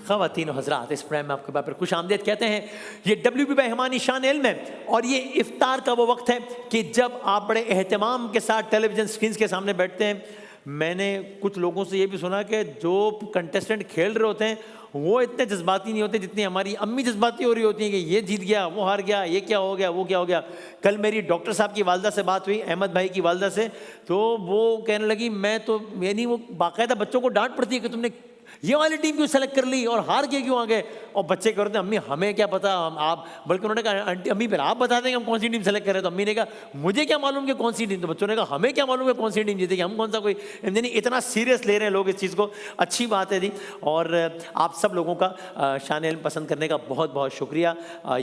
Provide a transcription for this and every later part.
ख़वातीन हज़रात, इस प्रोग्राम में आपके बार खुश आमदीद कहते हैं। ये WB भाई हमारी शान इल्म है और ये इफ्तार का वो वक्त है कि जब आप बड़े एहतमाम के साथ टेलीविज़न स्क्रीन के सामने बैठते हैं। मैंने कुछ लोगों से ये भी सुना कि जो कंटेस्टेंट खेल रहे होते हैं वो इतने जज्बाती नहीं होते जितनी हमारी अम्मी जज्बाती हो रही होती हैं कि ये जीत गया, वो हार गया, ये क्या हो गया, वो क्या हो गया। कल मेरी डॉक्टर साहब की वालदा से बात हुई, अहमद भाई की वालदा से, तो वो कहने लगी मैं तो यानी वो बाकायदा बच्चों को डांट पड़ती है कि तुमने ये वाली टीम क्यों सेलेक्ट कर ली और हार के क्यों आ गए। और बच्चे कह रहे थे अम्मी हमें क्या पता, आप, बल्कि उन्होंने कहा आंटी अम्मी फिर आप बता देंगे हम कौन सी टीम सेलेक्ट कर रहे हैं। तो अम्मी ने कहा मुझे क्या मालूम कि कौन सी टीम, तो बच्चों ने कहा हमें क्या मालूम है कौन सी टीम जीतेगी, हम कौन सा कोई, यानी इतना सीरियस ले रहे हैं लोग इस चीज़ को। अच्छी बात है जी। और आप सब लोगों का शान इल्म पसंद करने का बहुत बहुत शुक्रिया।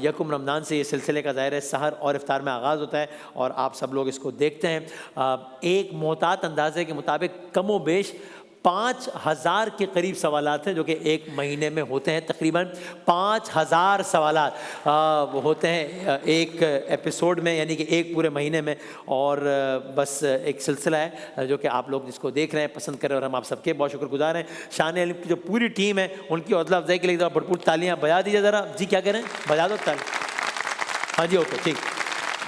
यकुम रमज़ान से ये सिलसिले का ज़ाहिर है सहर और इफ्तार में आगाज़ होता है और आप सब लोग इसको देखते हैं। एक मोहतात अंदाजे के मुताबिक कमो बेश 5000 के करीब सवालात हैं जो कि एक महीने में होते हैं। तकरीबन 5000 सवालात वो होते हैं एक एपिसोड में, यानी कि एक पूरे महीने में। और बस एक सिलसिला है जो कि आप लोग जिसको देख रहे हैं, पसंद कर रहे हैं और हम आप सबके बहुत शुक्रगुजार हैं। शान इल्म की जो पूरी टीम है उनकी हौसला अफजाई के लिए ज़रा भरपूर तालियां बजा दीजिए ज़रा। जी क्या कह रहे हैं, बजा दो ताली। हाँ जी ओके ठीक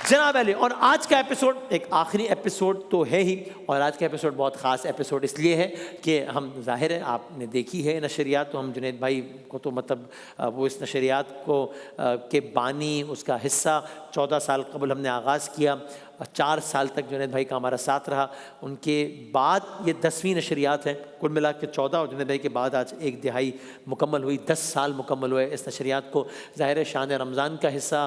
जनाब अली। और आज का एपिसोड एक आखिरी एपिसोड तो है ही, और आज का एपिसोड बहुत ख़ास एपिसोड इसलिए है कि हम, जाहिर है आपने देखी है नशरियात, तो हम जुनैद भाई को तो मतलब वो इस नशरियात को के बानी, उसका हिस्सा 14 साल कबल हमने आगाज़ किया, 4 साल तक जुनैद भाई का हमारा साथ रहा। उनके बाद ये 10वीं नशरियात है, कुल मिला के 14, और जुनैद भाई के बाद आज 1 दिहाई मुकम्मल हुई, 10 साल मुकम्मल हुए इस नशरियात को। ज़ाहिर है शान रमज़ान का हिस्सा,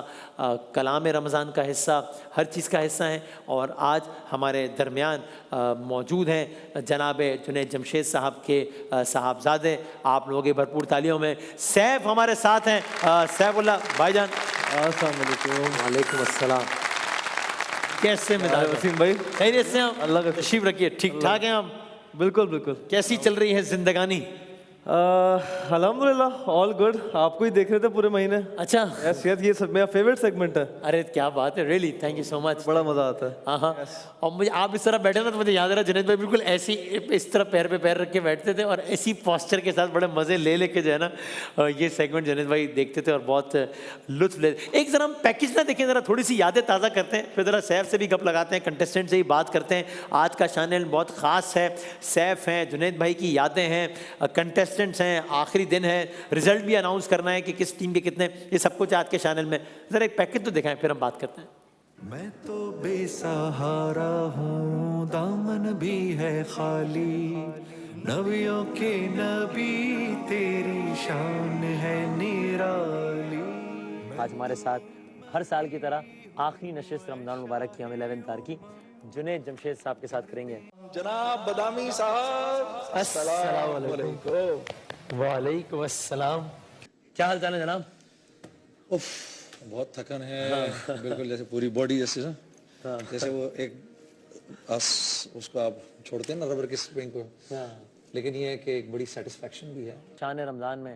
कलाम रमज़ान का हिस्सा, हर चीज़ का हिस्सा है। और आज हमारे दरमियान मौजूद हैं जनाब जुनैद जमशेद साहब के साहबजादे। आप लोगों की भरपूर तालियों में सैफ हमारे साथ हैं। सैफुल्लाह भाईजान, अस्सलाम वालेकुम। वालेकुम अस्सलाम। कैसे मिजाज वसीम भाई, खैरियत से आप? अल्लाह का तशरीफ रखिए। ठीक ठाक हैं आप? बिल्कुल बिल्कुल। कैसी चल रही है जिंदगानी? अल्हम्दुलिल्लाह ऑल गुड। आपको ही देख रहे थे पूरे महीने। अच्छा यस यस, ये सब मेरा फेवरेट सेगमेंट है। अरे क्या बात है, really thank you so much, बड़ा मजा आता है। हाँ हाँ। और मुझे आप इस तरह बैठे ना तो मुझे याद आ रहा जुनैद भाई बिल्कुल ऐसी इस तरह पैर पे पैर रख के बैठते थे और ऐसी पोस्चर के साथ बड़े मज़े ले लेके जो है ना ये सेगमेंट जुनैद भाई देखते थे और बहुत लुत्फ ले। एक ज़रा हम पैकेज ना देखें, ज़रा थोड़ी सी यादें ताज़ा करते हैं, फिर ज़रा सैफ से भी गप लगाते हैं, कंटेस्टेंट से ही बात करते हैं। आज का शान इल्म बहुत ख़ास है। सैफ हैं, जुनैद भाई की यादें हैं, कंटेस्टेंट्स हैं, आखिरी दिन है, रिजल्ट भी अनाउंस करना है कि किस टीम के कितने, ये सब कुछ आज के चैनल में। ज़रा एक पैकेज तो दिखाएं फिर हम बात करते हैं। मैं तो बेसहारा हूँ, दामन भी है खाली, नबियों के नबी तेरी शान है निराली। आज हमारे साथ हर साल की तरह आखिरी नशिस्त रमज़ान मुबारक की हम 11 तारीख की जुनैद जमशेद साहब के साथ करेंगे। जनाब बदामी साहब, अस्सलाम वालेकुम। वालेकुम अस्सलाम। क्या हाल चाल है जनाब? उफ, बहुत थकन है। बिल्कुल जैसे पूरी बॉडी जैसे ना, जैसे वो एक उसको आप छोड़ते हैं ना रबर की स्प्रिंग को, लेकिन ये है कि एक बड़ी सेटिस्फैक्शन भी है। शान रमज़ान में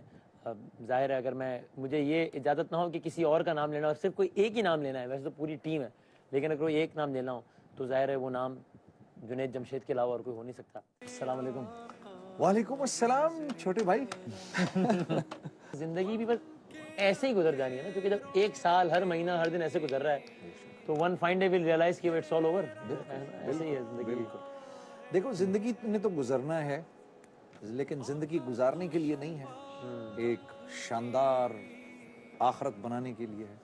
जाहिर है अगर मुझे ये इजाज़त ना हो कि किसी और का नाम लेना हो, सिर्फ कोई एक ही नाम लेना है, वैसे तो पूरी टीम है, लेकिन अगर कोई एक नाम लेना हो तो जाहिर है वो नाम जुनैद जमशेद के अलावा और कोई हो नहीं सकता। अस्सलाम वालेकुम। वालेकुम अस्सलाम छोटे भाई। ज़िंदगी भी बस ऐसे ही गुजर जानी है ना, क्योंकि जब एक साल हर महीना हर दिन ऐसे गुजर रहा है तो one fine day will realise कि इट्स ऑल ओवर। ऐसे ही है ज़िंदगी। देखो जिंदगी ने तो गुजरना है, लेकिन जिंदगी गुजारने के लिए नहीं है, एक शानदार आखरत बनाने के लिए है।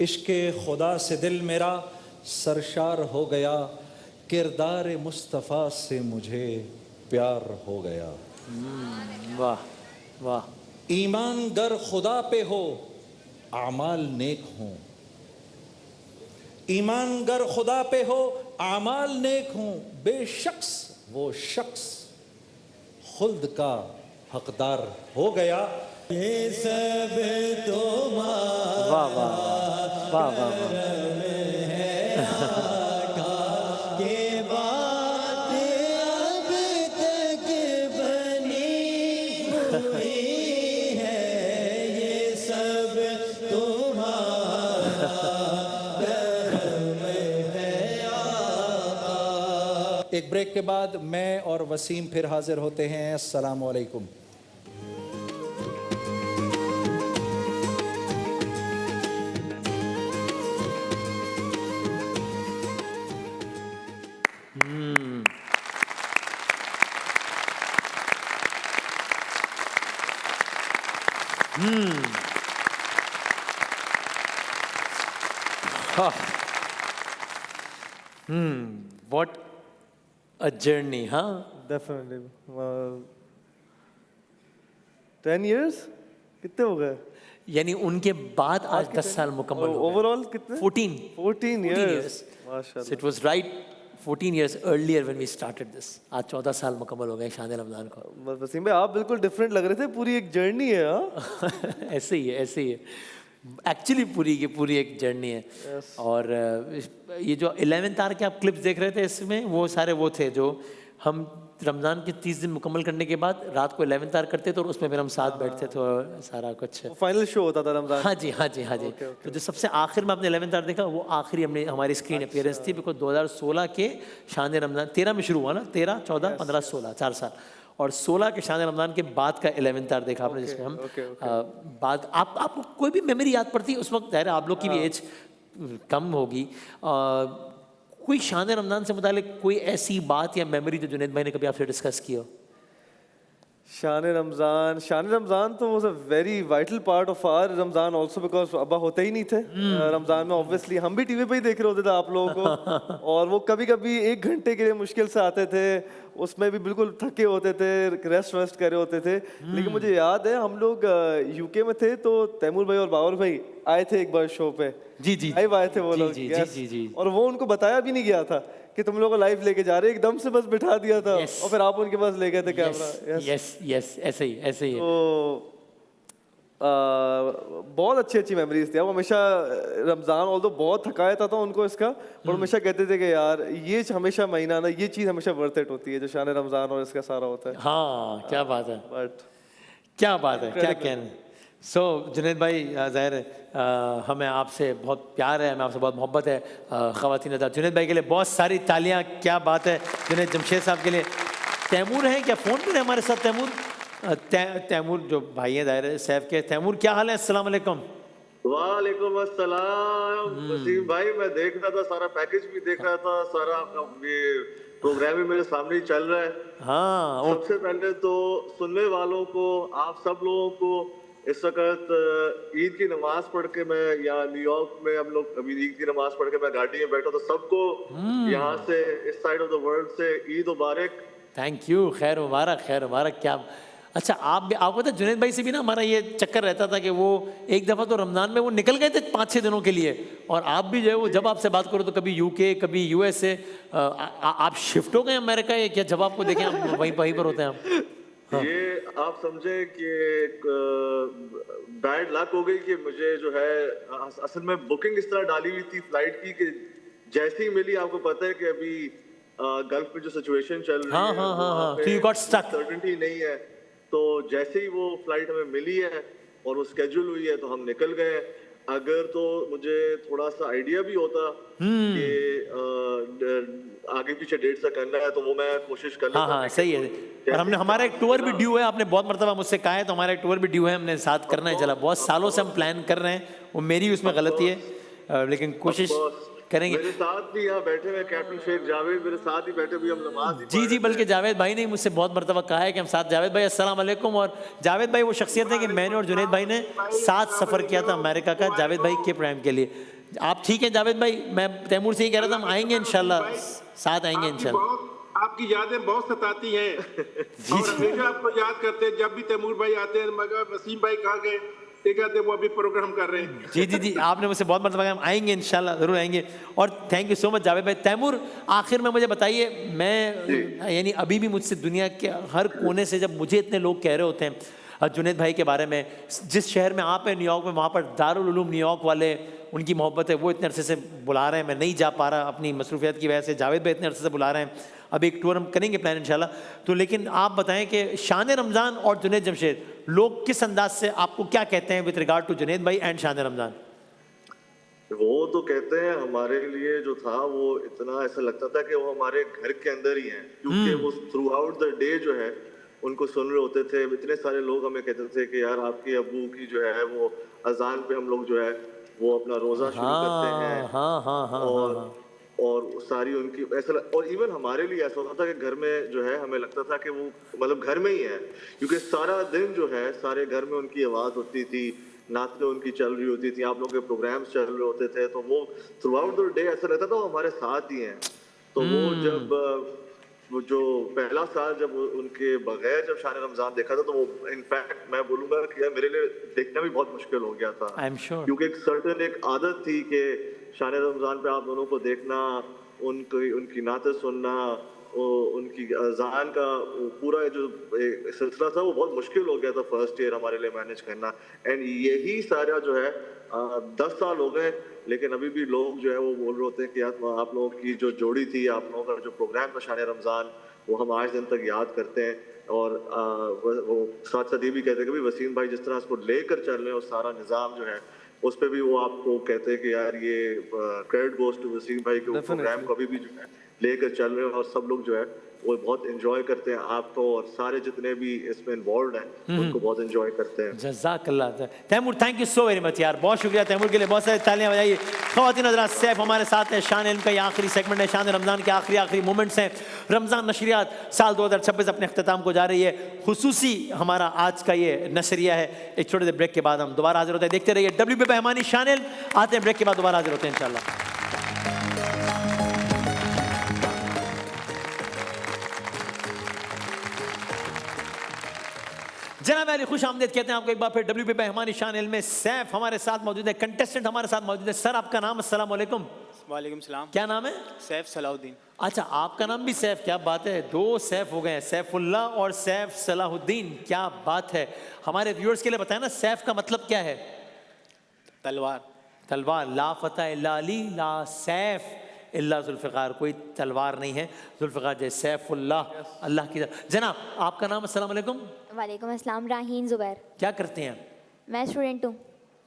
इश्क खुदा से दिल मेरा सरशार हो गया, किरदार मुस्तफ़ा से मुझे प्यार हो गया। वाह वाह। ईमान गर खुदा पे हो, आमाल नेक हों। ईमान गर खुदा पे हो, आमाल नेक हों, बेशख्स वो शख्स खुल्द का हकदार हो गया। ये सब तुम्हारा वाह वाह वाह वाह वाह। एक ब्रेक के बाद मैं और वसीम फिर हाजिर होते हैं। अस्सलाम वालेकुम। What a journey, huh? Definitely. 10 years? कितने हो गए? यानी उनके बाद आज 10 साल मुकम्मल हो गए। Overall कितने? 14 14 years. So माशाल्लाह. it was right 14 years earlier when we started this. आज 14 साल मुकम्मल हो गए शान रमज़ान को। वसीम भाई आप बिल्कुल डिफरेंट लग रहे थे, पूरी एक जर्नी है हाँ? ऐसे ही है, ऐसे ही है। एक्चुअली पूरी की पूरी एक जर्नी है। और ये जो 11th आवर के आप क्लिप्स देख रहे थे इसमें, वो सारे वो थे जो हम रमज़ान के 30 दिन मुकम्मल करने के बाद रात को 11th आवर करते थे और उसमें फिर हम साथ बैठते थे और सारा कुछ। फाइनल शो होता था रमजान। हाँ जी, हाँ जी, हाँ जी। तो जो सबसे आखिर में आपने 11th आवर देखा, वो आखिरी हमने हमारी स्क्रीन अपीयरेंस थी, बिकॉज 2016 के शान रमज़ान 13 में शुरू हुआ ना, 13, 14, 15, 16 4 साल, और 16 के शान रमज़ान के बाद का 11th आवर देखा आपने, जिसमें हम बाद आपको कोई भी मेमोरी याद पड़ती है उस वक्त? ज़ाहिर है आप लोग की भी एज कम होगी, कोई शान रमज़ान से मुतालिक कोई ऐसी बात या मेमोरी जो जुनैद भाई ने कभी आपसे डिस्कस की हो? शान रमजान तो was a very vital part of our Ramzan also, because अब्बा होते ही नहीं थे रमजान में। ऑब्वियसली हम भी टीवी पे ही देख रहे होते थे आप लोगों को, और वो कभी कभी 1 घंटे के लिए मुश्किल से आते थे, उसमें भी बिल्कुल थके होते थे, रेस्ट करे होते थे। लेकिन मुझे याद है हम लोग यूके में थे तो तैमूर भाई और बाबर भाई आए थे एक बार शो पे। जी जी, लाइव आए थे वो लोग। जी, yes. जी, जी। और वो उनको बताया भी नहीं गया था कि तुम लोगों को लाइव लेके जा रहे, एकदम से बस बिठा दिया था। Yes. और फिर आप उनके पास ले गए थे कैमरा। यस, ऐसे ही है। तो बहुत अच्छी मेमोरीज थी। वो हमेशा रमजान ऑल्दो बहुत थकाया था उनको इसका, पर हमेशा कहते थे कि यार ये हमेशा महीना ना, ये चीज हमेशा वर्थ इट होती है जो शान रमजान और इसका सारा होता है। हाँ, क्या बात है, बट क्या बात है, क्या कहना है। सो जुनैद भाई, ज़ाहिर है हमें आपसे बहुत प्यार है, हमें आपसे बहुत मोहब्बत है। ख़वातीन हज़रात, जुनैद भाई के लिए बहुत सारी तालियां, क्या बात है। जुनैद जमशेद साहब के लिए। तैमूर हैं क्या, फ़ोन पर है हमारे साथ तैमूर? तैमूर जो भाई हैं ज़ाहिर है सैफ के। तैमूर क्या हाल है? अस्सलाम वालेकुम। वालेकुम अस्सलाम वसीम भाई, मैं देख रहा था, सारा पैकेज भी देख रहा था, सारा ये प्रोग्राम भी मेरे सामने ही चल रहा है। हाँ, सबसे पहले तो सुनने वालों को, आप सब लोगों को इस वक्त ईद की नमाज पढ़ के मैं यहाँ न्यूयॉर्क में, हम लोग अभी ईद की नमाज पढ़ के मैं गाड़ी में बैठा, तो सबको यहाँ से इस साइड ऑफ द वर्ल्ड से ईद मुबारक। थैंक यू, खैर मुबारक, खैर मुबारक। क्या अच्छा, आपको पता है जुनैद भाई से भी ना हमारा ये चक्कर रहता था कि वो एक दफ़ा तो रमज़ान में वो निकल गए थे 5-6 दिनों के लिए, और आप भी जो है वो जब आपसे बात करो तो कभी यूके, कभी यूएसए, आप शिफ्ट हो गए अमेरिका, या क्या जब आपको देखें आप वहीं पर होते हैं आप? हाँ। ये आप समझे कि एक बैड लक हो गई कि मुझे जो है असल में बुकिंग इस तरह डाली हुई थी फ्लाइट की कि जैसे ही मिली, आपको पता है कि अभी गल्फ में जो सिचुएशन चल रही है, हाँ, so you got stuck. Certainty नहीं है, तो जैसे ही वो फ्लाइट हमें मिली है और वो स्केड्यूल हुई है तो हम निकल गए। अगर तो मुझे थोड़ा सा आइडिया भी होता कि आगे पीछे डेट से करना है तो वो मैं कोशिश कर लेता। हाँ, सही है। और हमने, हमारा एक टूर भी ड्यू है, आपने बहुत मरतबा मुझसे कहा है, तो हमारा एक टूर भी ड्यू है, हमने साथ करना है। चला, बहुत सालों से हम प्लान कर रहे हैं, वो मेरी उसमें गलती है, लेकिन कोशिश करेंगे। मेरे साथ भी यहाँ बैठे हुए कैप्टन शेख जावेद मेरे साथ ही बैठे, भी हम नमाज जी, बल्कि जावेद भाई ने मुझसे बहुत मरतबा कहा है कि हम साथ। जावेद भाई अस्सलाम वालेकुम। और जावेद भाई वो शख्सियत है कि मैंने और जुनैद भाई ने साथ सफ़र किया था अमेरिका का, जावेद भाई के प्रोग्राम के लिए। आप ठीक हैं जावेद भाई? मैं तैमूर से ही कह रहा था, हम आएंगे इंशाल्लाह, साथ आएंगे इंशाल्लाह। आपकी यादें बहुत सताती हैं और हमेशा आपको याद करते हैं। जब भी तैमूर भाई आते हैं, मगर वसीम भाई कहाँ गए, ये कहते हैं वो अभी प्रोग्राम कर रहे हैं। जी, आपने मुझसे बहुत मरतबा कहा, हम आएंगे इंशाल्लाह, ज़रूर आएंगे। और thank you so much Javed भाई। तैमूर, आखिर में मुझे बताइए, मैं यानी अभी भी मुझसे दुनिया के हर कोने से जब मुझे इतने लोग कह रहे होते हैं जुनैद भाई के बारे में, जिस शहर में आप हैं न्यूयॉर्क में, वहाँ पर दारुल उलूम न्यूयॉर्क वाले, उनकी मोहब्बत है, वो इतने अरसे से बुला रहे हैं, मैं नहीं जा पा रहा अपनी मसरूफियत की वजह से, जावेद भाई इतने अरसे से बुला रहे हैं, अब एक टूर हम करेंगे प्लान इंशाल्लाह। तो लेकिन आप बताएं कि शान रमज़ान और जुनैद जमशेद, लोग किस अंदाज से आपको क्या कहते हैं विद रिगार्ड टू जुनैद भाई एंड शान रमज़ान? वो तो कहते हैं हमारे लिए जो था वो इतना ऐसा लगता था कि वो हमारे घर के अंदर ही हैं, क्योंकि वो थ्रू आउट द डे जो है उनको सुन रहे होते थे। इतने सारे लोग हमें कहते थे कि यार आपके अब्बू की जो है वो अजान पे हम लोग जो है वो अपना रोजा शुरू करते हैं। और सारी उनकी और इवन हमारे लिए ऐसा होता था कि घर में जो है हमें लगता था कि वो मतलब घर में ही है, क्योंकि सारा दिन जो है सारे घर में उनकी आवाज होती थी, नाचते उनकी चल रही होती थी, आप लोगों के प्रोग्राम्स चल रहे होते थे, तो वो थ्रू आउट द डे ऐसा लगता था वो हमारे साथ ही हैं। तो वो जब वो जो पहला साल जब उनके बगैर जब शान रमजान देखा था, तो वो इनफैक्ट मैं बोलूंगा कि यार मेरे लिए देखना भी बहुत मुश्किल हो गया था। क्योंकि एक सर्टेन एक आदत थी कि शान रमजान पे आप दोनों को देखना, उनकी नाते सुनना, उनकी अजान का पूरा जो सिलसिला था वो बहुत मुश्किल हो गया था फर्स्ट ईयर हमारे लिए मैनेज करना। एंड यही सारा जो है 10 साल हो गए, लेकिन अभी भी लोग जो है वो बोल रहे होते हैं कि आप लोगों की जो जोड़ी थी, आप लोगों का जो प्रोग्राम था शान रमजान, वो हम आज दिन तक याद करते हैं। और वो साथ साथ ये भी कहते हैं कि वसीम भाई जिस तरह उसको लेकर चल रहे हैं, और सारा निज़ाम जो है उस पर भी वो आपको कहते हैं कि यार ये क्रेडिट गोज टू वसीम भाई के प्रोग्राम कभी भी जो है लेकर चल रहे हैं, और सब लोग जो है वो बहुत एंजॉय करते हैं आपको, और सारे जितने भी इसमें इन्वॉल्व हैं उनको बहुत एंजॉय करते हैं। जज़ाकल्लाह Taimur, thank you so very much यार, बहुत शुक्रिया तैमूर के लिए, बहुत सारी तालियां बजाइए। ख़वातीन हज़रात, सैफ हमारे साथ है, शान इल्म का ये आखिरी सेगमेंट है, शान रमज़ान के आखिरी मोमेंट्स हैं। रमज़ान नशरियात साल 2026 अपने अख्ताम को जा रही है, खुसूसी हमारा आज का ये नशरिया है। एक छोटे से ब्रेक के बाद हम दोबारा हाजिर होते हैं, देखते रहिए WB बेहमानी शान इल्म। आते हैं ब्रेक के बाद, दोबारा हाजिर होते हैं इंशाल्लाह। जनाब अली खुश आमदेद कहते हैं आपको एक बार फिर WB बेहमानी शान इल्म में। सैफ हमारे साथ मौजूद है, कंटेस्टेंट हमारे साथ मौजूद है। सर आपका नाम? अस्सलाम वालेकुम। वालेकुम सलाम। क्या नाम है? सैफ सलाहुद्दीन। अच्छा, आपका नाम भी सैफ, क्या बात है, 2 सैफ हो गए हैं, सैफुल्लाह और सैफ सलाहुद्दीन, क्या बात है। हमारे व्यूअर्स के लिए बताया ना सैफ का मतलब क्या है? तलवार। तलवार, ला फतह इल्ला अली, ला सैफ इल्ला जुल्फ़िकार, कोई तलवार नहीं है जुल्फ़िकार जैसे सैफुल्लाह, अल्लाह की। जनाब आपका नाम? अस्सलाम वालेकुम। वालेकुम अस्सलाम। राहीन ज़ुबैर। क्या करते हैं? मैं स्टूडेंट हूँ।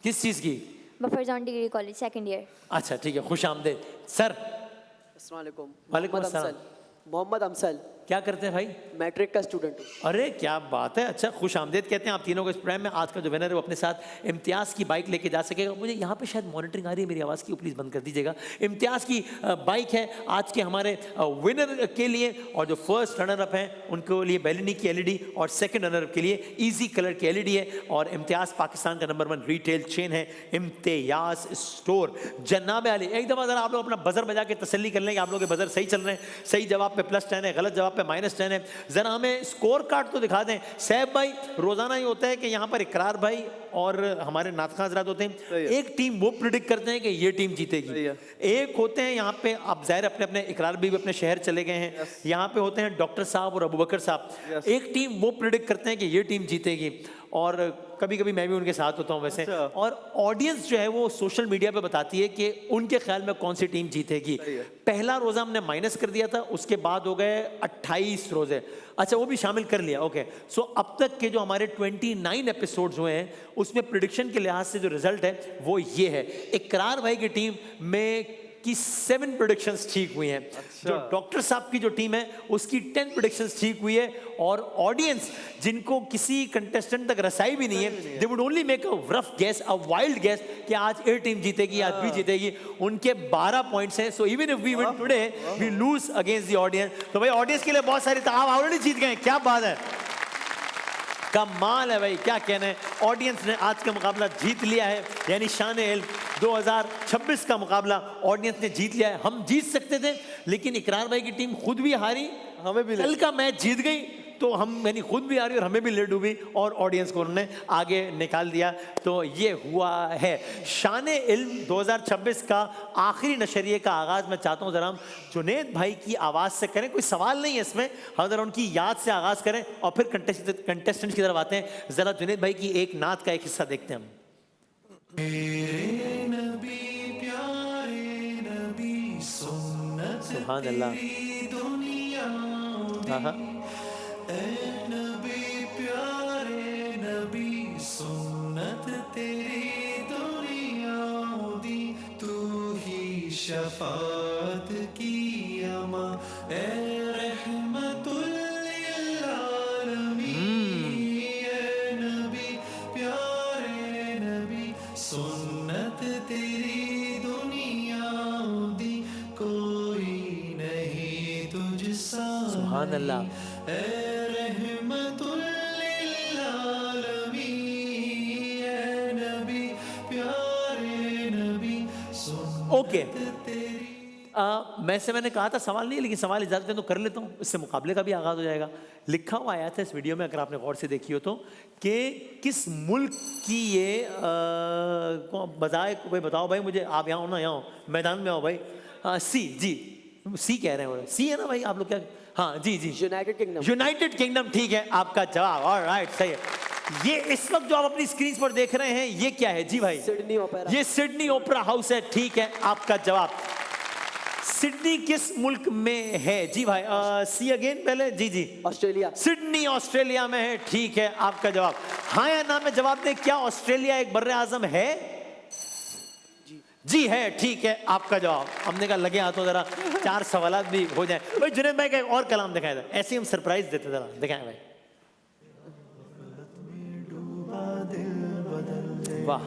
किस चीज़ की? Buffer John degree college, second year. अच्छा ठीक है, खुश आमदेद। सर? अस्सलाम वालेकुम। वालेकुम अस्सलाम। मोहम्मद अमसल। क्या करते हैं भाई? मैट्रिक का स्टूडेंट हूँ। अरे क्या बात है, अच्छा खुश आमदेद कहते हैं आप तीनों को इस प्रोग्राम में। आज का जो विनर है वो अपने साथ इम्तियाज़ की बाइक लेके जा सकेगा। मुझे यहाँ पे शायद मॉनिटरिंग आ रही है मेरी आवाज़ की, प्लीज़ बंद कर दीजिएगा। इम्तियाज़ की बाइक है आज के हमारे विनर के लिए, और जो फर्स्ट रनर अप हैं उनको लिए बेलिनी की LED, और सेकंड रनर अप के लिए ईजी कलर की LED है। और इम्तियाज़ पाकिस्तान का नंबर 1 रिटेल चेन है, इम्तियाज़ स्टोर। जनाब अली, एक दफ़ा ज़रा आप लोग अपना बजर बजा के तसल्ली कर लें कि आप लोग के बजर सही चल रहे हैं। सही जवाब पे +10 है, गलत जवाब पे -10 है। जरा हमें स्कोर कार्ड तो दिखा दें। सैफ भाई, रोजाना ही होता है कि यहाँ पर इकरार भाई और हमारे नातखा हजरात होते हैं, एक टीम वो प्रिडिक्ट करते हैं कि ये टीम जीतेगी, एक होते हैं यहाँ पे, आप जाहिर अपने अपने इकरार भी अपने शहर चले गए हैं, यहाँ पे होते हैं डॉक्टर साहब और अबू बकर साहब। एक टीम वो प्रिडिक्ट करते हैं कि ये टीम जीतेगी, और कभी कभी मैं भी उनके साथ होता हूँ वैसे। और ऑडियंस जो है वो सोशल मीडिया पे बताती है कि उनके ख्याल में कौन सी टीम जीतेगी। पहला रोज़ा हमने माइनस कर दिया था, उसके बाद हो गए 28 रोज़े। अच्छा, वो भी शामिल कर लिया। ओके, सो अब तक के जो हमारे 29 एपिसोड्स हुए हैं उसमें प्रेडिक्शन के लिहाज से जो रिजल्ट है वो ये है। इकरार भाई की टीम में की 7 प्रेडिक्शंस ठीक हुई हैं। जो डॉक्टर साहब की जो टीम है उसकी 10 प्रेडिक्शंस ठीक हुई है। और ऑडियंस जिनको किसी कंटेस्टेंट तक रसाई भी नहीं है, they would only make a rough guess, a wild guess कि आज ए टीम जीतेगी, आज बी जीतेगी। उनके 12 पॉइंट्स हैं। So even if we win today we lose against the audience. तो भाई ऑडियंस के लिए बहुत सारी, आप ऑलरेडी जीत गए, क्या बात है, कमाल है भाई, क्या कहना है। ऑडियंस ने आज का मुकाबला जीत लिया है, यानी शान इल्म 2026 का मुकाबला ऑडियंस ने जीत लिया है। हम जीत सकते थे लेकिन इकरार भाई की टीम खुद भी हारी, हमें भी कल का मैच जीत गई, तो हम यानी खुद भी हारी और हमें भी ले डूबी, और ऑडियंस को उन्होंने आगे निकाल दिया। तो ये हुआ है शान इल्म 2026 का आखिरी नशरिए का आगाज़। मैं चाहता हूँ ज़रा हम जुनेद भाई की आवाज़ से करें, कोई सवाल नहीं है इसमें, हम ज़रा उनकी याद से आगाज़ करें और फिर कंटेस्टेंट्स की तरफ आते हैं। ज़रा जुनेद भाई की एक नात का एक हिस्सा देखते हैं हम। सुभान अल्लाह। हाँ हाँ, शफात की अमा ए रहमतुल लिल आलमीन ए नबी प्यारे नबी सुन्नत तेरी दुनिया दी कोई नहीं तुझसा सुभान अल्लाह। ए रहमतुल लिल आलमीन ए नबी प्यारे नबी ओके मैंने कहा था सवाल नहीं, लेकिन सवाल इजाजत दें तो कर लेता हूँ, इससे मुकाबले का भी आगाज हो जाएगा। लिखा हुआ आया था इस वीडियो में, अगर आपने गौर से देखी हो तो, कि किस मुल्क की ये बताए कोई, बताओ भाई मुझे, आप यहाँ हो ना, यहाँ हो, मैदान में आओ भाई। सी, जी सी कह रहे हैं, सी है ना भाई आप लोग क्या? हाँ जी जी, यूनाइटेड किंगडम। यूनाइटेड किंगडम, ठीक है आपका जवाब। ऑलराइट, सही है। ये इस वक्त जो आप अपनी स्क्रीन पर देख रहे हैं ये क्या है जी भाई? Sydney opera. ये सिडनी ओपेरा हाउस है, ठीक है आपका जवाब। सिडनी किस मुल्क में है जी भाई? सी अगेन पहले, जी जी। ऑस्ट्रेलिया। सिडनी ऑस्ट्रेलिया में है, ठीक है आपका जवाब। हाँ या ना में जवाब दें, क्या ऑस्ट्रेलिया एक बर्रे आजम है? जी है, ठीक है आपका जवाब। हमने कहा लगे हाथों जरा 4 सवालात भी हो जाए। भाई जुनैद भाई का एक और कलाम दिखाया था, ऐसे ही हम सरप्राइज देते, जरा दिखाएं भाई। वाह,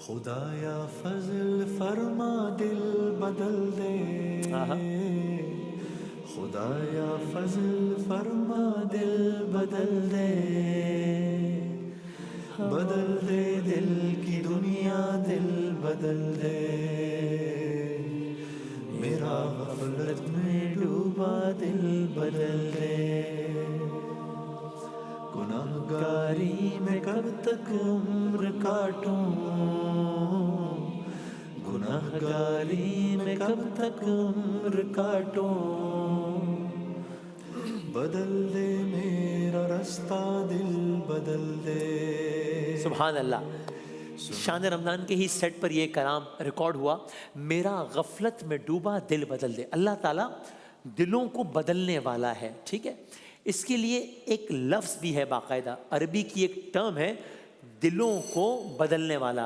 खुदाया फजल फरमा दिल बदल दे, खुदाया फजल फरमा दिल बदल दे, बदल दे दिल की दुनिया दिल बदल दे, मेरा गफलत में डूबा दिल बदल दे, गुनाहगारी में कब तक उम्र काटूं, गुनाहगारी में कब तक उम्र काटूं, बदल दे मेरा रास्ता दिल बदल दे। सुभान अल्लाह। शान रमज़ान के ही सेट पर यह कलाम रिकॉर्ड हुआ, मेरा गफलत में डूबा दिल बदल दे। अल्लाह ताला दिलों को बदलने वाला है, ठीक है। इसके लिए एक लफ्ज़ भी है बाकायदा, अरबी की एक टर्म है, दिलों को बदलने वाला।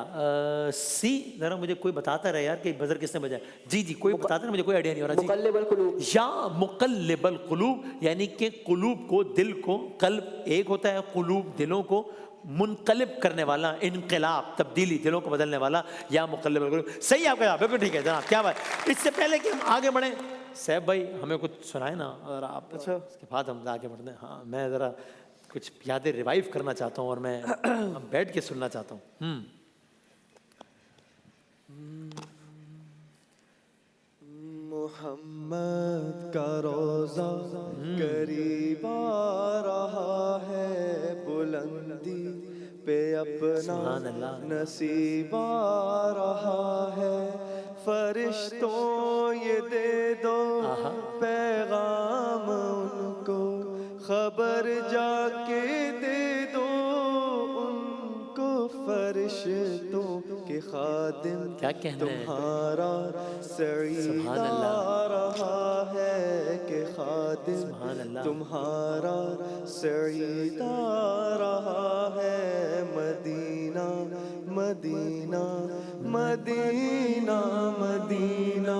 सी जरा मुझे कोई बताता रहे यार कि बजर किसने बजाया? जी जी, कोई बताता रहे, मुझे कोई आइडिया नहीं हो रहा। मुकल्लिबुल कुलूब। या मुकल्लिबुल कुलूब, यानी कि कुलूब को, दिल को, कल्ब एक होता है, कुलूब दिलों को मुनकलिब करने वाला, इनकलाब तब्दीली, दिलों को बदलने वाला, या मुकल्लिबुल कुलूब। सही आपका जवाब, बिल्कुल ठीक है जनाब, क्या बात। इससे पहले कि हम आगे बढ़ें, सैफ भाई हमें कुछ सुनाए ना, और आप अच्छा उसके बाद हम आगे बढ़ते हैं। हाँ, मैं ज़रा कुछ यादें रिवाइव करना चाहता हूँ और मैं बैठ के सुनना चाहता हूँ। मोहम्मद का रोज़ा करीब आ रहा है, बुलंदी पे अपना नसीब आ रहा है, फरिश्तों ये दे दो पैगाम उनको, खबर जाके दे दो उनको, फरिश्तों के खादिम क्या कहना है? तुम्हारा सईद आ रहा है, कि खादिम तुम्हारा सईद आ रहा है, मदीना मदीना मदीना मदीना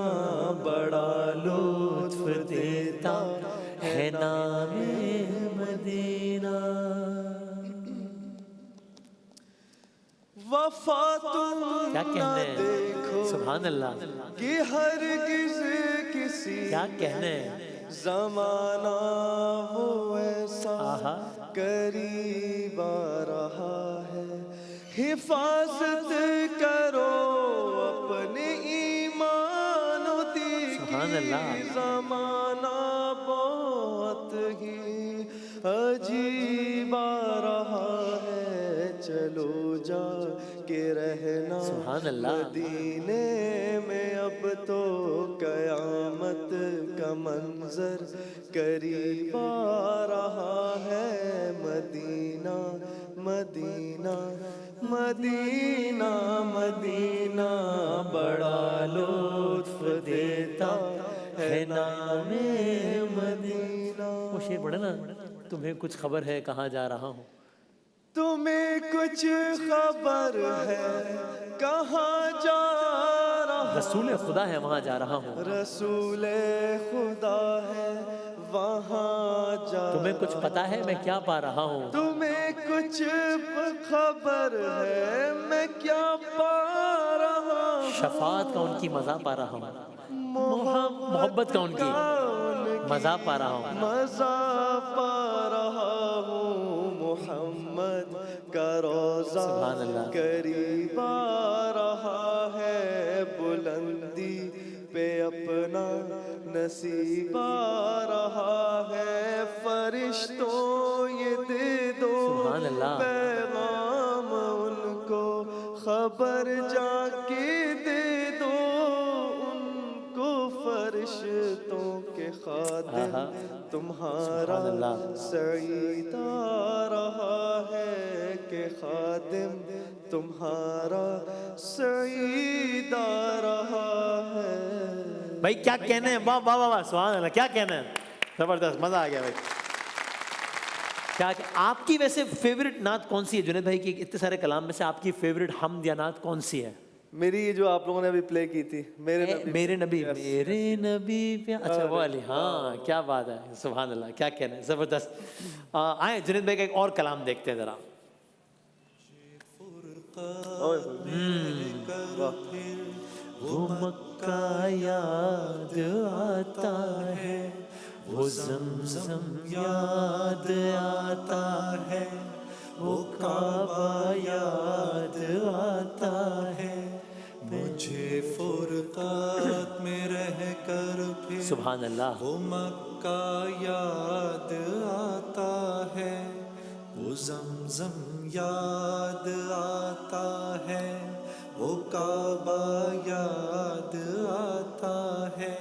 बड़ा लुत्फ देता है नामे मदीना। वफा तुम क्या कहने हैं? देखो सुभान अल्लाह, कि हरगिज़ किसी क्या कहने हैं? ज़माना वो ऐसा करीब आ रहा है, हिफाजत करो अपने ईमान दी, ज़माना बहुत ही अजीब आ रहा है, चलो जा के रहना मदीने में, अब तो कयामत का मंजर करीब आ रहा है, मदीना मदीना मदीना मदीना बड़ा लुत्फ देता है नामे मदीना। वो शेर पढ़े ना, तुम्हें कुछ खबर है कहाँ जा रहा हूँ, तुम्हें कुछ खबर है कहाँ जा रसूल खुदा है वहाँ जा रहा हूँ। रसूले खुदा है वहाँ जा। तुम्हें कुछ पता है मैं क्या पा रहा हूँ? तुम्हें कुछ खबर है मैं क्या पा रहा हूँ? शफात का उनकी मज़ा पा रहा हूँ, मोहब्बत का उनकी मज़ा पा रहा हूँ, मजा पा रहा हूँ। मोहम्मद का रोजा सुभान अल्लाह। करीब आ रहा है, बुलंदी पे अपना नसीब आ रहा है। फरिश्तों ये दे दो सुभान अल्लाह। पैगाम उनको, खबर जाके दे दो उनको। फरिश्तों के खादिम तुम्हारा सुभान अल्लाह। सईद आ रहा है कि खादिम तुम्हारा सईद आ रहा है। भाई क्या कहना है? वाह वाह वाह वाह, सुभान अल्लाह, क्या कहना है? जबरदस्त, मजा आ गया भाई। क्या आपकी वैसे फेवरेट नात कौन सी है जुनैद भाई की? इतने सारे कलाम में से आपकी फेवरेट हमद या नात कौन सी है? मेरी ये जो आप लोगों ने अभी प्ले की थी, मेरे नबी मेरे नबी पे, अच्छा वो वाली, हाँ क्या बात है, सुभान अल्लाह, क्या कहना है, जबरदस्त। आए जुनैद भाई का एक और कलाम देखते हैं जरा। वो मक्का याद आता है, वो ज़मज़म याद आता है, वो काबा याद आता है, मुझे फुरकात में रह कर फिर सुभान अल्लाह। वो मक्का याद आता है, वो ज़मज़म याद आता है, वो काबा याद आता है।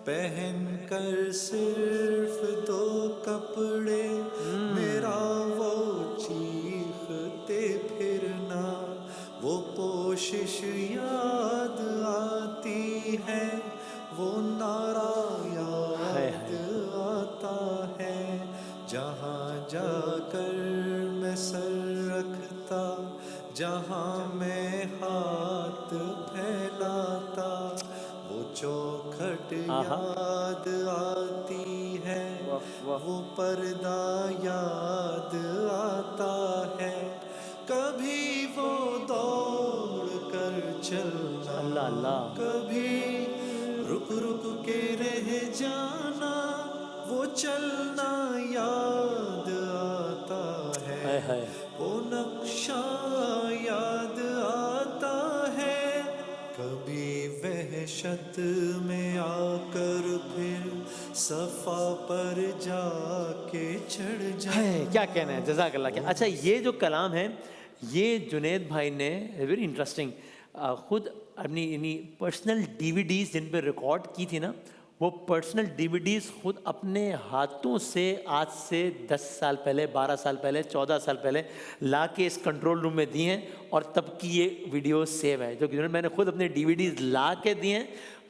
पहन कर सिर्फ दो कपड़े मेरा वो चीखते फिरना, वो पोशिश याद आती है, वो नारा याद आता है। जहाँ जाकर मैं सर रखता, जहाँ मैं हाथ फैलाता, वो चौखट याद आती है, वो पर्दा याद आता है। कभी वो दौड़ कर चलना, अल्लाह अल्लाह, कभी रुक रुक के रह जाना, वो चलना याद आता है। हाय हाय, वो नक्शा याद आता है। कभी वहशत में आकर फिर सफा पर जाके चढ़ जाए। है, क्या कहना है, जज़ाकल्लाह। क्या अच्छा, ये जो कलाम है ये जुनैद भाई ने वेरी इंटरेस्टिंग खुद अपनी पर्सनल डीवीडीज जिन पर रिकॉर्ड की थी ना, वो पर्सनल डीवीडीज खुद अपने हाथों से आज से 10 साल पहले, 12 साल पहले, 14 साल पहले ला के इस कंट्रोल रूम में दिए हैं, और तब की ये वीडियो सेव है जो कि मैंने खुद अपने डीवीडीज ला के दिए हैं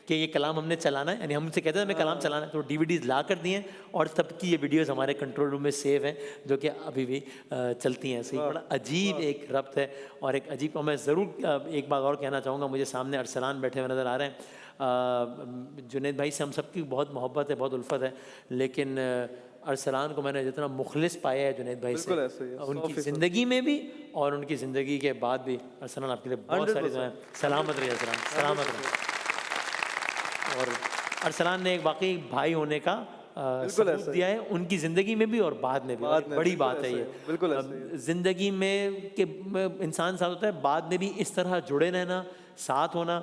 कि ये कलाम हमने चलाना है, यानी हमसे कहते थे हमें कलाम चलाना है, तो डीवीडीज ला कर दिए हैं, और तब की ये वीडियोस हमारे कंट्रोल रूम में सेव हैं जो कि अभी भी चलती हैं। सही, बड़ा अजीब एक रब्त है और एक अजीब। और मैं ज़रूर एक बात और कहना चाहूँगा, मुझे सामने अरसलान बैठे हुए नज़र आ रहे हैं। जुनैद भाई से हम सबकी बहुत मोहब्बत है, बहुत उल्फत है, लेकिन अरसलान को मैंने जितना मुखलिस पाया है जुनैद भाई से, उनकी ज़िंदगी में भी और उनकी ज़िंदगी के बाद भी, अरसलान आपके लिए बहुत सारी दुआएं। सलामत रहिए अरसलान, सलामत रहिए। और अरसलान ने एक वाकई भाई होने का सबूत दिया है उनकी ज़िंदगी में भी और बाद में भी। बड़ी बात है ये, ज़िंदगी में कि इंसान साथ होता है, बाद में भी इस तरह जुड़े रहना, साथ होना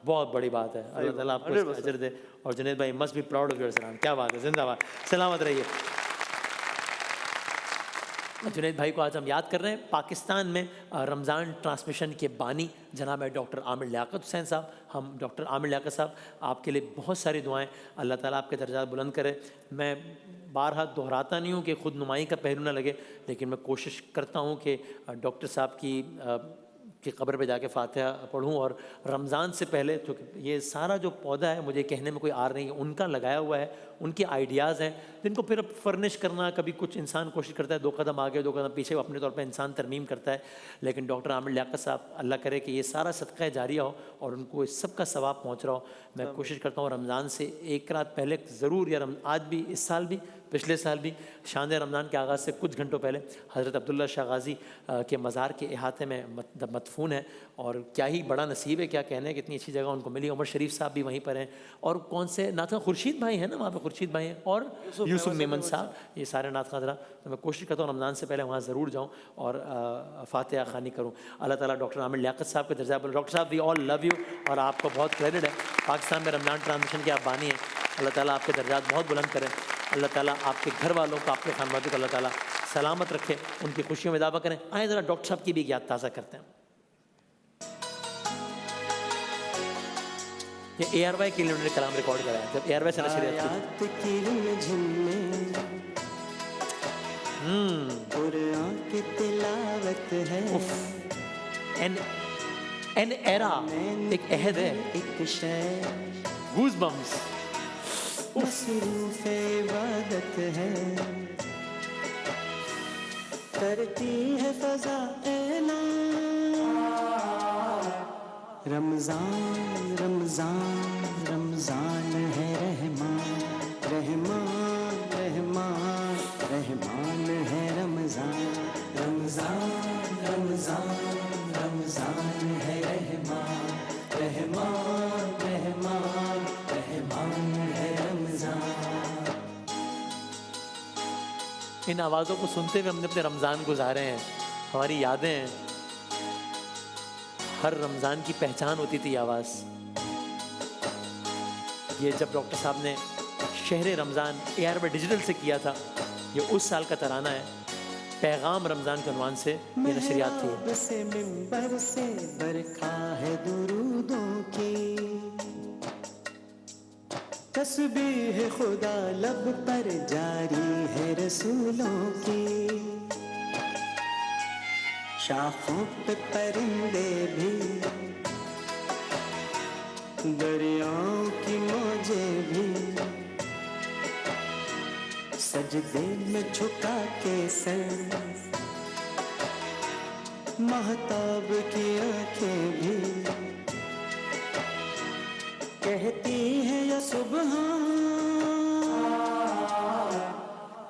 बहुत बड़ी बात है। अल्लाह ताला आपको इसका अजर दे। और जुनैद भाई must be proud of your Arsalan, क्या बात है, जिंदाबाद, सलामत रहिए। जुनैद भाई को आज हम याद कर रहे हैं। पाकिस्तान में रमज़ान ट्रांसमिशन के बानी जनाब है डॉक्टर आमिर लियाकत हुसैन साहब। हम डॉक्टर आमिर लियाकत साहब आपके लिए बहुत सारी दुआएं, अल्लाह ताला आपके दर्जात बुलंद करे। मैं बारहा दोहराता नहीं हूँ कि खुद नुमाई का पहलू ना लगे, लेकिन मैं कोशिश करता हूँ कि डॉक्टर साहब की कि कब्र पे जाके फातिहा पढ़ूं और रमज़ान से पहले, तो ये सारा जो पौधा है मुझे कहने में कोई आर नहीं है, उनका लगाया हुआ है, उनके आइडियाज़ हैं जिनको फिर अब फर्निश करना, कभी कुछ इंसान कोशिश करता है 2 कदम आगे 2 कदम पीछे, अपने तौर पे इंसान तरमीम करता है। लेकिन डॉक्टर आमिर लियाकत साहब, अल्लाह करे कि ये सारा सदका जारिया हो और उनको इस सब का सवाब पहुँच रहा हो। मैं कोशिश करता हूँ रमज़ान से एक रात पहले ज़रूर, या आज भी, इस साल भी, पिछले साल भी, शान रमज़ान के आगाज़ से कुछ घंटों पहले हज़रत अब्दुल्ला शाह गाज़ी के मज़ार के अहाते में मदफून है। और क्या ही बड़ा नसीब है, क्या कहने, कितनी अच्छी जगह उनको मिली। उमर शरीफ साहब भी वहीं पर हैं, और कौन से नात खां, खुर्शीद भाई हैं ना वहाँ पे, खुर्शीद भाई हैं, और यूसुफ मेमन साहब, ये सारे नात खां। तो मैं कोशिश करता हूँ रमज़ान से पहले वहाँ ज़रूर जाऊँ और फातिहा ख़ानी करूँ। अल्लाह ताला डॉक्टर आमिर लियाकत साहब के दर्जा पर, डॉक्टर साहब वी ऑल लव यू, और आपको बहुत क्रेडिट है, पाकिस्तान में रमज़ान ट्रांजिशन के आप बानी हैं। अल्लाह ताला आपके दर्जात बहुत बुलंद करें, अल्लाह ताला आपके घर वालों को, आपके खानवालों को अल्लाह ताला सलामत रखे, उनकी खुशियों में इजाफा करें। आए ज़रा डॉक्टर साहब की भी याद ताज़ा करते हैं। ये ARY के लिए उन्होंने कलाम रिकॉर्ड कराया, जब ARY से नशरियात एन एरा, एक अहद है, गूज़बम्स, मसरूफ़ इबादत है, करती है फ़ज़ा ऐलान, रमज़ान रमज़ान रमज़ान है, रहमान रहमान रहमान रहमान है, रमज़ान रमज़ान रमज़ान रमज़ान है, रहमान रहमान रहमान रहमान है, रमज़ान। इन आवाज़ों को सुनते हुए हमने अपने रमज़ान गुजारे हैं, हमारी यादें हैं। हर रमज़ान की पहचान होती थी आवाज़। ये जब डॉक्टर साहब ने शहर रमज़ान ARY डिजिटल से किया था, ये उस साल का तराना है, पैगाम रमज़ान के उन्वान से ये नशरियात थी। से मिंबर से बरखा है दुरूदों की, तस्बीह खुदा लब पर जारी है रसूलों की, शाखों पे परिंदे भी, दरियाओं की मौजें भी, सजदे में झुका के सर, महताब की आंखें भी, कहती है या सुबहान,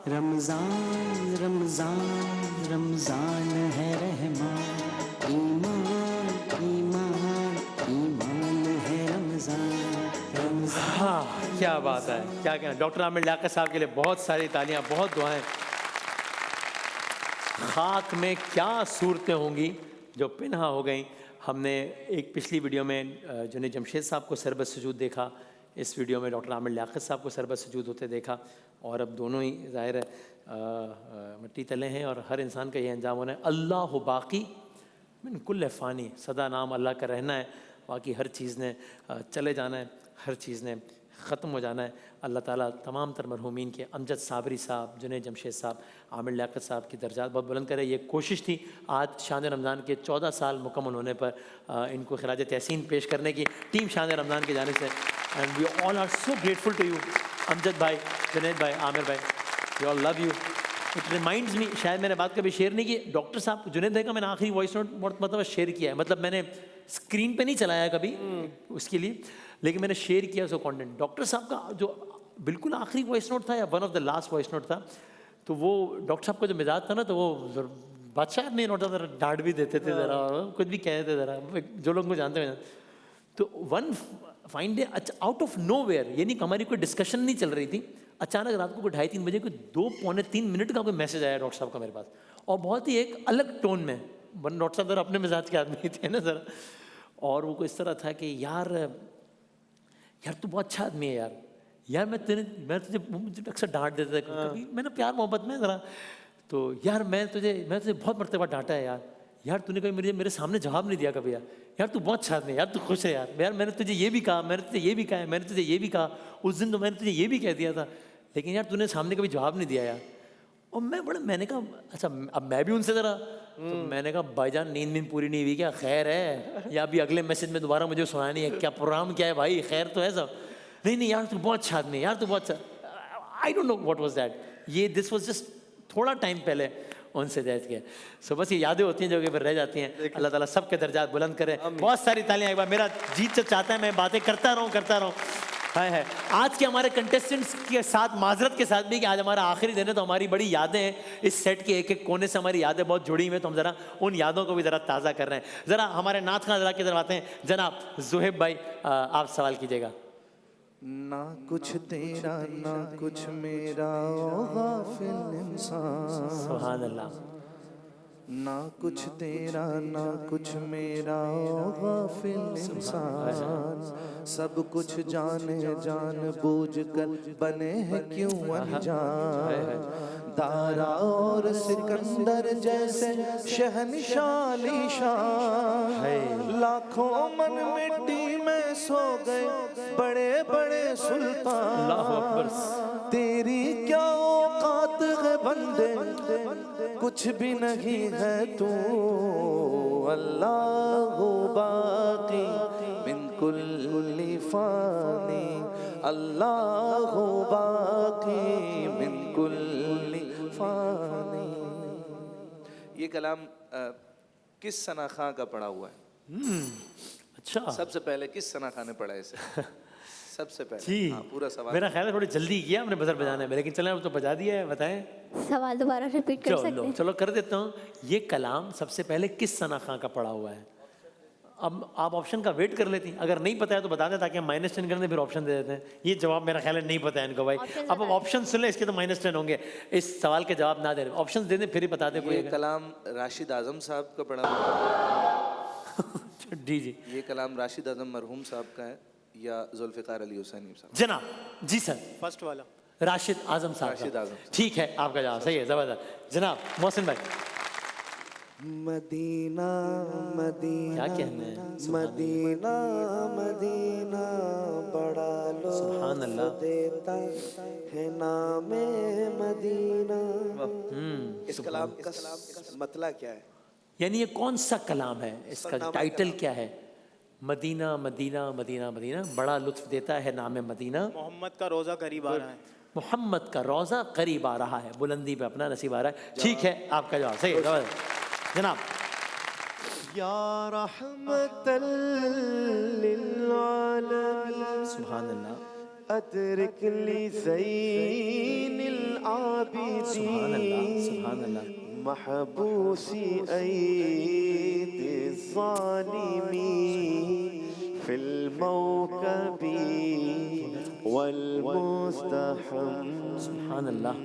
रमज़ान रमज़ान रमज़ान है, रहमान ईमान ईमान ईमान है, रमज़ान रमज़ान। हाँ, क्या बात है, क्या कहना। डॉक्टर आमिर लियाकत साहब के लिए बहुत सारी तालियां, बहुत दुआएं। खाक में क्या सूरतें होंगी जो पिन्हा हो गई। हमने एक पिछली वीडियो में जुनैद जमशेद साहब को सरबत सुजूद देखा, इस वीडियो में डॉक्टर आमिर लियाकत साहब को सरबत सुजूद होते देखा, और अब दोनों ही ज़ाहिर है मिट्टी तले हैं, और हर इंसान का ये अंजाम होना है। अल्लाह बाकी मिन कुल्ल फ़ानी, सदा नाम अल्लाह का रहना है, बाकी हर चीज़ ने चले जाना है, हर चीज़ ने ख़त्म हो जाना है। अल्लाह ताला तमाम तर मरहूमीन के, अमजद साबरी साहब, जुनैद जमशेद साहब, आमिर लियाकत साहब की दर्जात बहुत बुलंद करे। ये कोशिश थी आज शान रमज़ान के 14 साल मुकम्मल होने पर इनको खिराज तहसीन पेश करने की टीम शान रमज़ान की जानिब से। And we all are so grateful to you, Amjad भाई, जुनैद भाई, आमिर भाई, we all love you. It reminds me, शायद मैंने बात कभी शेयर नहीं की, डॉक्टर साहब जुनैद भाई का मैंने आखिरी वॉइस नोट बहुत मतलब शेयर किया है, मतलब मैंने स्क्रीन पे नहीं चलाया कभी उसके लिए, लेकिन मैंने शेयर किया उसका कंटेंट। डॉक्टर साहब का जो बिल्कुल आखिरी वॉइस नोट था, या one of the last voice note था, तो वो डॉक्टर साहब का जो मिजाज था ना, तो वो बादशाह नहीं होता था, डांट भी देते थे ज़रा, कुछ भी कहते थे ज़रा, जो लोग मुझे जानते हैं। तो one fine day, out of nowhere, यानी कि हमारी कोई डिस्कशन नहीं चल रही थी, अचानक रात को 2:30-3 बजे कोई 2 पौने 3 मिनट का कोई मैसेज आया डॉक्टर साहब का मेरे पास, और बहुत ही एक अलग टोन में। वन डॉक्टर साहब अपने मिजाज के आदमी थे ना ज़रा, और वो इस तरह था कि यार तू बहुत अच्छा आदमी है यार मैं तुझे अक्सर डांट देता था कभी, मैंने प्यार मोहब्बत में ज़रा, तो यार मैं तुझे बहुत मरतबा डांटा है यार तूने कभी मेरे सामने जवाब नहीं दिया कभी, यार तू बहुत अच्छा आदमी है यार, तू खुश है यार मैंने तुझे ये भी कहा, मैंने तुझे ये भी कहा, मैंने तुझे ये भी कहा, उस दिन तो मैंने तुझे ये भी कह दिया था, लेकिन यार तूने सामने कभी जवाब नहीं दिया यार। और मैंने कहा अच्छा अब मैं भी उनसे ज़रा, तो मैंने कहा भाईजान नींद पूरी नहीं हुई क्या, खैर है, या अभी अगले मैसेज में दोबारा मुझे सुना नहीं है, क्या प्रोग्राम क्या है भाई, खैर तो है सब। नहीं यार तू बहुत अच्छा आदमी, यार तू बहुत अच्छा। I don't know what was that, ये दिस वाज जस्ट थोड़ा टाइम पहले उनसे दैट किया। सो बस ये यादें होती हैं जो कि फिर रह जाती हैं। अल्लाह ताला सबके दर्जात बुलंद करे। बहुत सारी तालियां। एक बार मेरा जी चाहता है मैं बातें करता रहूं। है आज के हमारे कंटेस्टेंट्स के साथ माजरत के साथ भी कि आज हमारा आखिरी दिन है, तो हमारी बड़ी यादें हैं इस सेट के एक एक कोने से, हमारी यादें बहुत जुड़ी हुई हैं, तो हम ज़रा उन यादों को भी ज़रा ताज़ा कर रहे हैं। ज़रा हमारे नात खां ज़रा की तरफ आते हैं। जनाब ज़ुहैब भाई आप सवाल कीजिएगा। ना कुछ तेरा ना कुछ मेरा ओ गाफिल इंसान, सुभान अल्लाह। ना कुछ तेरा ना कुछ मेरा ओ गाफिल इंसान, सब कुछ जाने जान बूझ कर बने हैं क्यों अनजान, दारा और सिकंदर जैसे शहनशाह शान, लाखों मन मिट्टी में सो गए बड़े बड़े सुल्तान, तेरी क्या औकात है बंदे कुछ भी नहीं है तू, अल्लाह बाकी मिन कुल्ली फानी, अल्लाह बाकी मिन कुल्ली फानी। ये कलाम किस सना खां का पढ़ा हुआ है? अच्छा, सबसे पहले किस सना खां ने पढ़ा है इसे? सबसे पहले जी पूरा सवाल मेरा ख्याल है थोड़ी जल्दी किया हमने बजर बजाने में, लेकिन चलें अब तो बजा दिया है। बताएं सवाल दोबारा रिपीट कर सकते हैं? चलो कर देता हूँ। ये कलाम सबसे पहले किस सना खां का पढ़ा हुआ है? अब आप ऑप्शन का वेट कर लेती, अगर नहीं पता है तो बता दें ताकि हम -10 करने फिर ऑप्शन दे देते हैं। ये जवाब मेरा ख्याल है नहीं पता है इनको भाई। अब ऑप्शन सुन ले, इसके तो -10 होंगे। इस सवाल के जवाब ना दे रहे, ऑप्शन दे दें फिर ही बता दें। ये कलाम राशिद आजम साहब का पढ़ा हुआ है। जी ये कलाम राशिद आजम मरहूम साहब का है या जुल्फ़िकार अली हुसैनी साहब? जनाब जी सर, फर्स्ट वाला राशिद आजम साहब। राशिद आजम। ठीक है, आपका जवाब सही है, जबरदस्त। जनाब मोहसिन भाई मदीना मदीना क्या कहना है? मदीना मदीना बड़ा सुभान अल्लाह। लोग देता है नामे मदीना। इस कलाम का मतलब क्या है? यानी ये कौन सा कलाम है, इसका टाइटल क्या है? मदीना मदीना मदीना मदीना बड़ा लुत्फ देता है नाम मदीना, मोहम्मद का रोज़ा करीब आ रहा है। मोहम्मद का रोज़ा करीब आ रहा है, बुलंदी पे अपना नसीब आ रहा है। ठीक है, आपका जवाब सही है जनाब। या रहमतल लिल आलमीन सुभान अल्लाह। अदरिक ली ज़ैनिल आबिदीन, सुभान अल्लाह, सुभान अल्लाह। महबूसी ऐद ज़ालिमीन फिल मौकबी वल मुस्तहम। सुभान अल्लाह।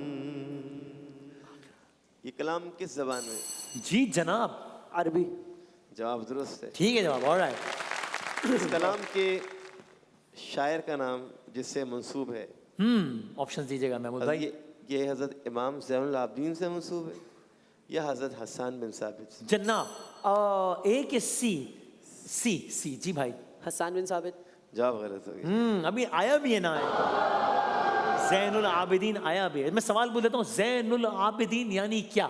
ये कलाम किस जबान में? जी जनाब, अरबी। जवाब दुरुस्त है। ठीक है जवाब, ऑलराइट। इस कलाम के शायर का नाम जिससे मंसूब है? ऑप्शन दीजिएगा महमूद भाई। ये हजरत इमाम ज़ैनुल आबिदीन से मंसूब है या हजरत हसन बिन साबित से? जनाब ए के सी जी भाई, हसन बिन साबित। जवाब गलत हो गया। अभी आया भी है ना है, ज़ैनुल आबिदीन आया भी है। मैं सवाल पूछ लेता हूँ, ज़ैनुल आबिदीन यानी क्या?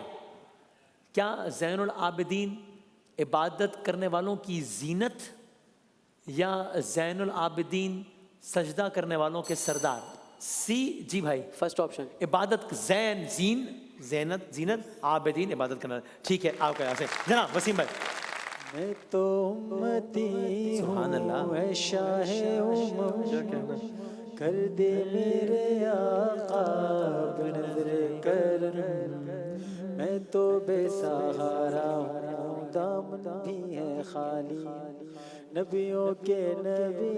क्या ज़ैनुल आबिदीन इबादत करने वालों की जीनत या ज़ैनुल आबिदीन सजदा करने वालों के सरदार? सी जी भाई, फर्स्ट ऑप्शन। इबादत ज़ैनत जीनत, आबिदीन इबादत करना। ठीक है, आपका यहाँ से जनाब वसीम भाई। मैं तो उम्मती सुभान अल्लाह। हूँ ऐ शाहे उम्मत, कर दे मेरे आका नज़र करम, मैं तो बेसहारा हूँ दामन भी है खाली, नबियों के नबी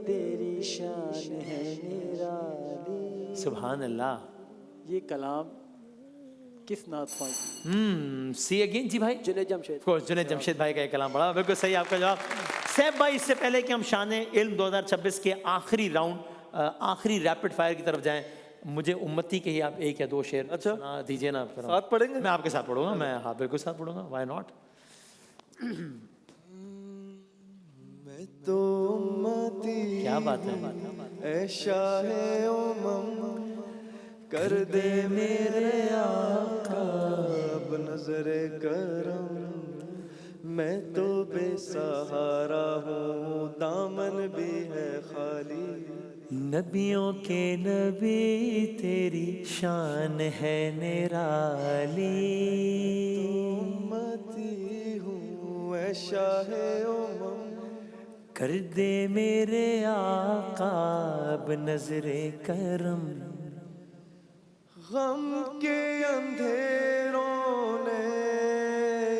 तेरी शान है निराली। सुभान अल्लाह। ये कलाम किस नात ख्वां? सी अगेन जी भाई। जुनैद जमशेद। ऑफ कोर्स जुनैद जमशेद भाई का ये कलाम पढ़ा, बिल्कुल सही आपका जवाब। सैफ भाई, इससे पहले कि हम शान इल्म 2026 के आखिरी राउंड, आखिरी रैपिड फायर की तरफ जाएं, मुझे उम्मती के ही आप एक या दो शेर सुना दीजिए ना। साथ पढ़ेंगे? मैं आपके साथ पढ़ूंगा, मैं हाँ बिल्कुल साथ पढ़ूंगा, व्हाई नॉट। मैं तो उम्मती क्या बात है। ऐ शाहे उम्म, कर दे मेरे आका अब नजरे करम, मैं तो बेसहारा हूँ दामन भी है खाली। नबियों के नबी तेरी शान है निराली, उम्मती हूँ ऐ शाहे उमम, कर दे मेरे आका अब नजरे करम। गम के अंधेरों ने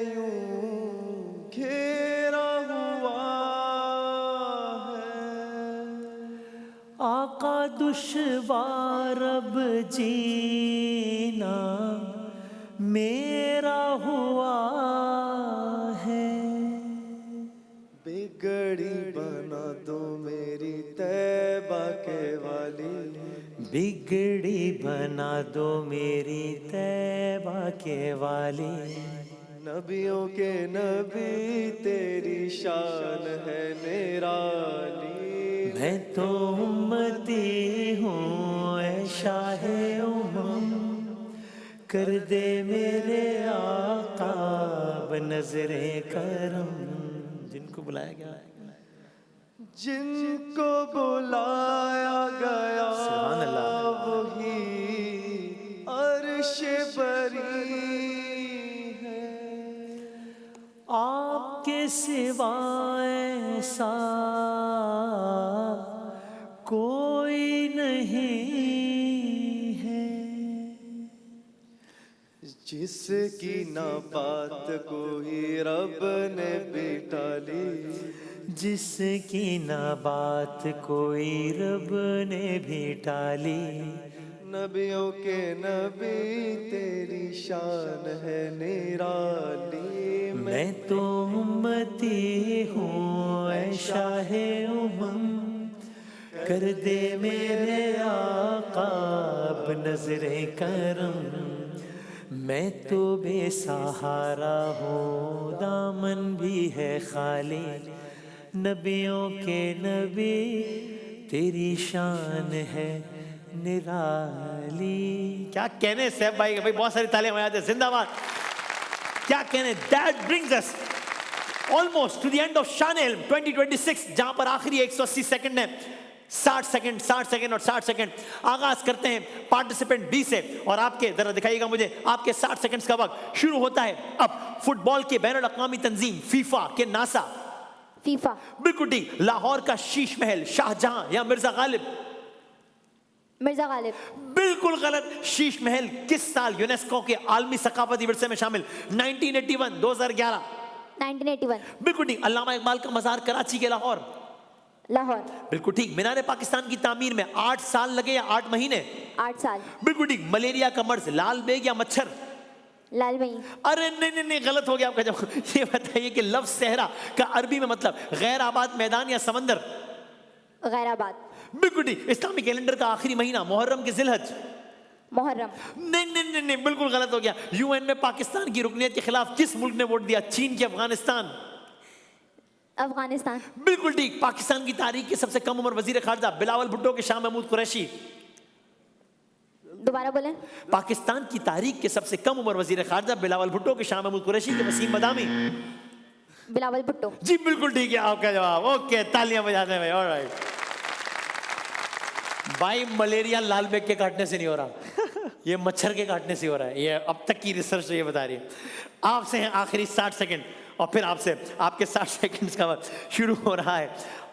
यूं घेरा हुआ है, आका दुश्वार अब जीना मेरा हुआ है, बिगड़ी बना दो मेरी तैबा के वाली, बिगड़ी बना दो मेरी तैबा के वाली। नबियों के नबी तेरी शान है निराली, मैं तो उम्मती हूँ ऐ शाहे उमम, कर दे मेरे आका अब नजरे करम। जिनको बुलाया गया है, जिनको बुलाया गया सुभान अल्लाह, वही अर्श बरी है, आपके सिवा ऐसा कोई नहीं है, जिसकी ना बात कोई रब ने बिटाली, जिसकी ना बात कोई रब ने भी टाली। नबियों के नबी तेरी शान है निराली, मैं तो उम्मती हूँ ऐ शाहे उमम, कर दे मेरे आका अब नजरे करम। मैं तो बेसहारा हूँ दामन भी है खाली, नबियों के नबी तेरी शान है निराली। क्या कहने सैफ भाई, भाई बहुत सारी तालियां बजा दे, जिंदाबाद। क्या कहने। That brings us almost two the end of शान ए इल्म 2026, जहां पर आखिरी 180 सेकंड है। 60 सेकंड और 60 सेकंड। आगाज करते हैं पार्टिसिपेंट बी से, और आपके जरा दिखाइएगा मुझे, आपके 60 सेकंड्स का वक्त शुरू होता है अब। फुटबॉल के बैनुल अक़वामी तंजीम फीफा के नासा, फीफा, बिल्कुल ठीक। लाहौर का शीश महल शाहजहां या मिर्जा गालिब? मिर्जा गालिब। बिल्कुल गलत। शीश महल किस साल यूनेस्को के आलमी सकाफती विरसे में शामिल? 1981, 2011। 1981। बिल्कुल ठीक। अल्लामा इकबाल का मज़ार कराची के लाहौर? लाहौर। बिल्कुल ठीक। मीनार पाकिस्तान की तामीर में 8 साल लगे या 8 महीने? 8 साल। बिल्कुल ठीक। मलेरिया का मर्ज लाल बेग या मच्छर? लाल मई। अरे नहीं, गलत हो गया आपका जवाब। ये बताइए कि लफ्ज सहरा का अरबी में मतलब गैर आबाद मैदान या समंदर? गैर आबाद। बिल्कुल ठीक। इस्लामी कैलेंडर का आखिरी महीना मुहर्रम के जिलहज? मुहर्रम। नहीं, बिल्कुल गलत हो गया। यूएन में पाकिस्तान की रुकनियत के खिलाफ किस मुल्क ने वोट दिया? चीन की अफगानिस्तान? अफगानिस्तान। बिल्कुल ठीक। पाकिस्तान की तारीख के सबसे कम उम्र वजीर खारजा? बिलावल भुट्टो के शाह महमूद कुरैशी? दोबारा बोलें। पाकिस्तान की तारीख के सबसे कम उम्र वजीर खारजा? बिलावल भुट्टो के शाह महमूद कुरैशी के वसीम बदामी? बिलावल भुट्टो। जी बिल्कुल ठीक है आपका जवाब। ओके, तालियां बजाते हैं भाई। ऑलराइट भाई, मलेरिया लाल बेग के काटने से नहीं हो रहा, ये मच्छर के काटने से हो रहा है। ये अब तक की रिसर्च ये बता रही है। आपसे हैं आखिरी 60 सेकंड, और फिर आपसे आपके 60 सेकंड्स का वक्त शुरू हो रहा है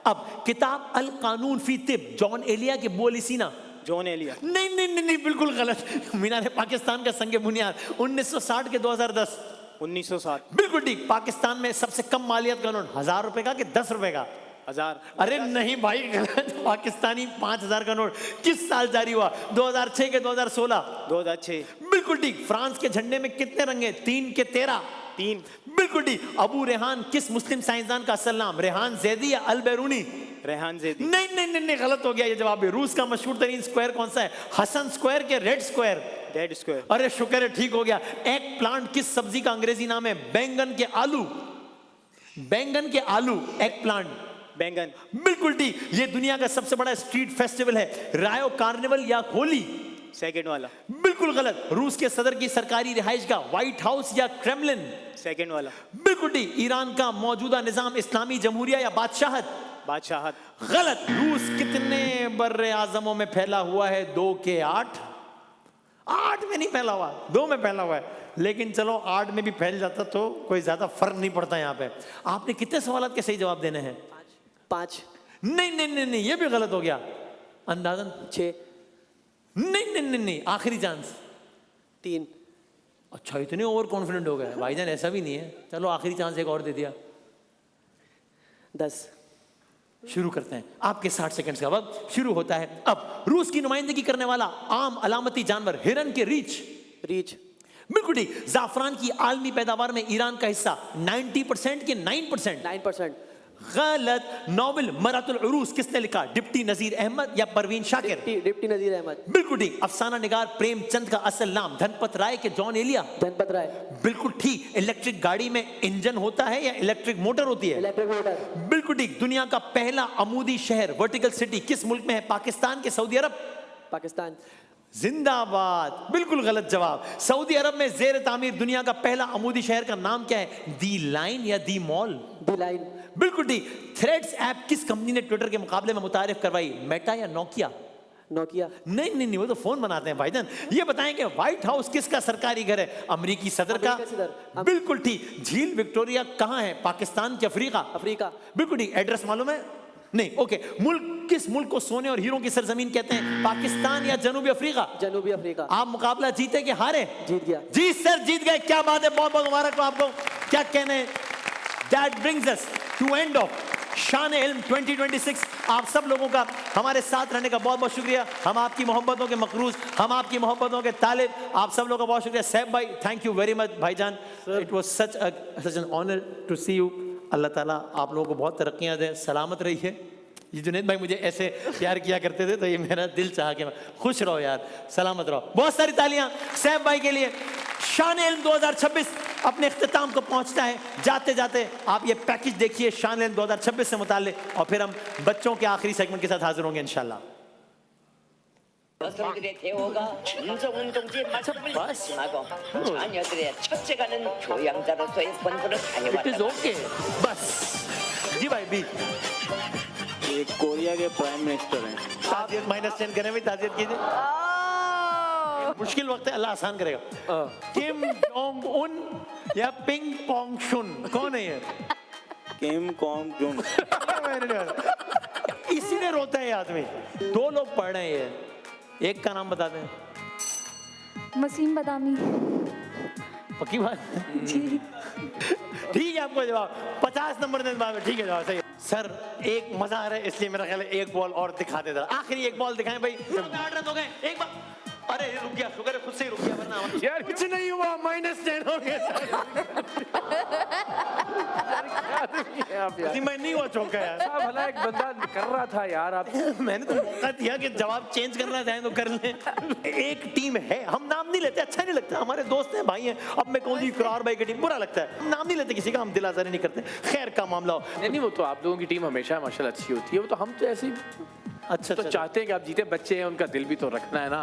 अब। किताब अल कानून फी तिब, जॉन एलिया के बोलिसीना? जॉन एलिया। नहीं, बिल्कुल गलत। मीनार पाकिस्तान का संग बुनियाद 1960 के 2010? 1960। बिल्कुल ठीक। पाकिस्तान में सबसे कम मालियत कानून 1000 रुपए का कि 10 रुपए का? 1000। अरे नहीं भाई, गलत। पाकिस्तानी 5000 का नोट किस साल जारी हुआ? 2006 के 2016? 2006। बिल्कुल ठीक। फ्रांस के झंडे में कितने रंग हैं? 3 के 13? 3। बिल्कुल ठीक। अबू रेहान किस मुस्लिम साइंसदान का असल नाम? रेहान जैदी या अल बैरूनी? रेहान जैदी। नहीं, गलत हो गया ये जवाब भी। रूस का मशहूर तरीन स्क्वायर कौन सा है? हसन स्क्वायर के रेड स्क्वायर? Red square. अरे शुक्र है, ठीक हो गया। एग प्लांट किस सब्जी का अंग्रेजी नाम है? बैंगन के आलू? बैंगन के आलू, एग प्लांट? बैंगन। बिल्कुल ठीक। ये दुनिया का सबसे बड़ा स्ट्रीट फेस्टिवल है, रायो कार्निवल या होली? सेकंड वाला। बिल्कुल गलत। रूस के सदर की सरकारी रिहाइशगाह व्हाइट हाउस या क्रेमलिन? सेकंड वाला। बिल्कुल ठीक। ईरान का मौजूदा निजाम इस्लामी जमहूरिया या बादशाहत? बादशाहत। गलत। रूस कितने बर्रे आजमों में फैला हुआ है? 2 के 8? 8 में नहीं फैला हुआ, 2 में फैला हुआ है। लेकिन चलो 8 में भी फैल जाता तो कोई ज्यादा फर्क नहीं पड़ता यहाँ पे। आपने कितने सवालों के सही जवाब देने हैं? 5। नहीं नहीं नहीं नहीं, ये भी गलत हो गया। अंदाजन 6। नहीं नहीं नहीं नहीं, आखिरी चांस। 3। अच्छा, इतने ओवर कॉन्फिडेंट हो गए भाईजान, ऐसा भी नहीं है। चलो आखिरी चांस एक और दे दिया। 10। शुरू करते हैं। आपके 60 सेकंड्स का वक्त शुरू होता है अब। रूस की नुमाइंदगी करने वाला आम अलामती जानवर? हिरन के रीछ? रीछ। बिल्कुल ठीक। जाफरान की आलमी पैदावार में ईरान का हिस्सा 90% के 9%? 9%। गलत। नोबेल मरातुल उरूस किसने लिखा? डिप्टी नजीर अहमद या परवीन शाकिर? डिप्टी नजीर अहमद। बिल्कुल ठीक। अफसाना निगार प्रेमचंद का असल नाम? धनपत राय के जॉन एलिया? धनपत राय। बिल्कुल ठीक। इलेक्ट्रिक गाड़ी में इंजन होता है या इलेक्ट्रिक मोटर होती है? Electric motor. बिल्कुल ठीक। दुनिया का पहला अमूदी शहर वर्टिकल सिटी किस मुल्क में है? पाकिस्तान के सऊदी अरब? पाकिस्तान। जिंदाबाद। बिल्कुल गलत जवाब। सऊदी अरब में जेर तामीर दुनिया का पहला अमूदी शहर का नाम क्या है? दी लाइन या दी मॉल? दी लाइन। बिल्कुल ठीक। थ्रेड्स ऐप किस कंपनी ने ट्विटर के मुकाबले में मुतारिफ करवाई? मेटा या नोकिया? नोकिया। नहीं नहीं नहीं, वो तो फोन बनाते हैं भाईजान। ये बताएं कि व्हाइट हाउस किसका सरकारी घर है? अमेरिकी सदर का? बिल्कुल ठीक। झील विक्टोरिया कहाँ है? पाकिस्तान के अफ्रीका? अफ्रीका। बिल्कुल ठीक। एड्रेस मालूम है? नहीं। ओके। किस मुल्क को सोने और हीरों की सरजमीन कहते हैं? पाकिस्तान या जनूबी अफ्रीका? जनूबी अफ्रीका। आप मुकाबला जीते कि हारे? जीत गया। जी सर, जीत गए। क्या बात है, बहुत बहुत मुबारक हो आपको। क्या कहने? That brings us to end of शान इल्म 2026। आप सब लोगों का हमारे साथ रहने का बहुत बहुत शुक्रिया। हम आपकी मोहब्बतों के मकरूज, हम आपकी मोहब्बतों के तालिब। आप सब लोगों का बहुत शुक्रिया। सैफ भाई, थैंक यू वेरी मच भाईजान। It was such an honour to see you. Allah ताला आप लोगों को बहुत तरक्कियां दे, सलामत रहिए। ये जुनैद भाई मुझे ऐसे प्यार किया करते थे तो ये मेरा दिल चाहा कि खुश रहो यार, सलामत रहो। बहुत सारी तालियां सैफ भाई के लिए। शान इल्म 2026 अपने इख्तिताम को पहुंचता है। जाते जाते आप ये पैकेज देखिए शान इल्म 2026 से मुताल्लिक, और फिर हम बच्चों के आखिरी सेगमेंट के साथ हाजिर होंगे इंशाल्लाह। 여성들의 대호가 전정운동지에 말씀하고 자녀들의 첫째가는 교양자로서의 본분을 다녀왔다. It is okay. बस जी भाई भी ये कोरिया के प्राइम मिनिस्टर हैं। ताजियत -10 करें भाई, ताजियत कीजिए। मुश्किल वक्त है, अल्लाह आसान करेगा। किम जोंग उन या पिंग पोंग शुन, कौन है ये? किम कोंग जुन। इसीलिए रोता है ये आदमी। 2 लोग पढ़ रहे हैं ये, एक का नाम बता दें। वसीम बदामी। पक्की बात? जी। ठीक है, आपको जवाब 50 नंबर देने बाद में ठीक है जवाब सही। सर एक मजा आ रहा है, इसलिए मेरा ख्याल है एक बॉल और दिखा देता। आखिरी एक बॉल दिखाएं भाई। 8 रन हो गए। एक बार, अरे रुक गया, शुक्र है खुद से ही रुक गया, वरना यार कुछ नहीं हुआ, -10 हो गया। मैं नहीं हुआ चौका यार। भला एक बंदा कर रहा था यार, आप मैंने तो मौका दिया कि जवाब चेंज करना चाहें तो कर लें। एक टीम है, हम नाम नहीं लेते, अच्छा नहीं लगता। हमारे दोस्त हैं, भाई हैं। अब मैं कहूँ जी इकरार भाई की टीम, बुरा लगता है। हम नाम नहीं लेते किसी का, हम दिल आज़ारी नहीं करते। खैर का मामला हो। नहीं, वो तो आप लोगों की टीम हमेशा माशाल्लाह अच्छी होती है। वो तो हम तो ऐसे ही अच्छा तो चाहते हैं कि आप जीते। बच्चे हैं, उनका दिल भी तो रखना है ना।